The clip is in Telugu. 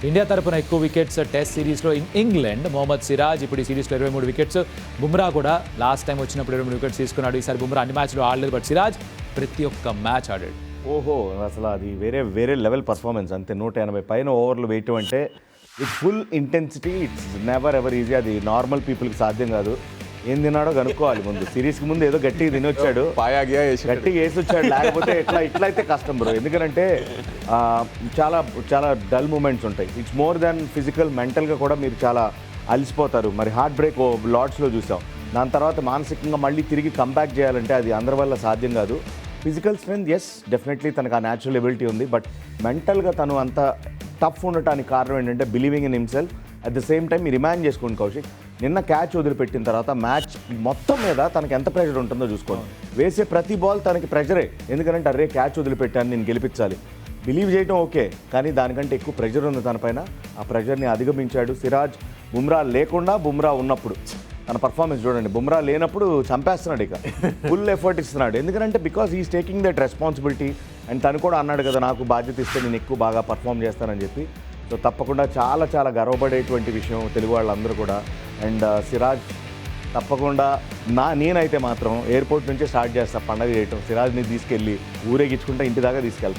ఇండియా తరపున ఎక్కువ వికెట్స్ టెస్ట్ సిరీస్లో ఇంగ్లాండ్ మొహమ్మద్ సిరాజ్ ఇప్పుడు ఈ సిరీస్లో 23 వికెట్స్. బుమ్రా కూడా లాస్ట్ టైం వచ్చినప్పుడు 23 వికెట్స్ తీసుకున్నాడు. ఈసారి బుమ్రా అన్ని మ్యాచ్లో ఆడలేదు, బట్ సిరాజ్ ప్రతి ఒక్క మ్యాచ్ ఆడాడు. ఓహో, అసలు అది వేరే వేరే లెవెల్ పర్ఫార్మెన్స్. అంతే 180 పైన ఓవర్లు వేయటం అంటే with full intensity. It's never ever easy. అది నార్మల్ పీపుల్కి సాధ్యం కాదు. ఏం తిన్నాడో కనుక్కోవాలి ముందు. సిరీస్కి ముందు ఏదో గట్టిగా తినొచ్చాడు, గట్టిగా వేసి వచ్చాడు. లేకపోతే ఇట్లయితే కష్టం బ్రో. ఎందుకంటే చాలా చాలా డల్ మూమెంట్స్ ఉంటాయి. ఇట్స్ మోర్ దాన్ ఫిజికల్, మెంటల్గా కూడా మీరు చాలా అలసిపోతారు. మరి హార్ట్ బ్రేక్ లార్డ్స్లో చూసాం. దాని తర్వాత మానసికంగా మళ్ళీ తిరిగి కంబ్యాక్ చేయాలంటే అది అందరి వల్ల సాధ్యం కాదు. ఫిజికల్ స్ట్రెంత్ ఎస్ డెఫినెట్లీ తనకు ఆ న్యాచురల్ ఎబిలిటీ ఉంది. బట్ మెంటల్గా తను అంత టఫ్ ఉండటానికి కారణం ఏంటంటే believing in himself. At the same time మీరు ఇమాజిన్ చేసుకోండి కౌశిక్, నిన్న క్యాచ్ వదిలిపెట్టిన తర్వాత మ్యాచ్ మొత్తం మీద తనకి ఎంత ప్రెషర్ ఉంటుందో చూసుకోండి. వేసే ప్రతి బాల్ తనకి ప్రెషరే. ఎందుకంటే అరే క్యాచ్ వదిలిపెట్టాను, నేను గెలిపించాలి. బిలీవ్ చేయడం ఓకే, కానీ దానికంటే ఎక్కువ ప్రెషర్ ఉంది తనపైన. ఆ ప్రెషర్ని అధిగమించాడు సిరాజ్. బుమ్రా లేకుండా, బుమ్రా ఉన్నప్పుడు తన పర్ఫార్మెన్స్ చూడండి. బుమ్రా లేనప్పుడు చంపేస్తున్నాడు, ఇక ఫుల్ ఎఫర్ట్ ఇస్తున్నాడు. ఎందుకంటే because is taking that responsibility. And తను కూడా అన్నాడు కదా, నాకు బాధ్యత ఇస్తే నేను ఎక్కువ బాగా పర్ఫామ్ చేస్తానని చెప్పి. సో తప్పకుండా చాలా చాలా గర్వపడేటువంటి విషయం తెలుగు వాళ్ళందరూ కూడా. అండ్ సిరాజ్ తప్పకుండా నేనైతే మాత్రం ఎయిర్పోర్ట్ నుంచే స్టార్ట్ చేస్తాను పండగ చేయటం. సిరాజ్ని తీసుకెళ్ళి ఊరేగించుకుంటా ఇంటి దాకా తీసుకెళ్తాను.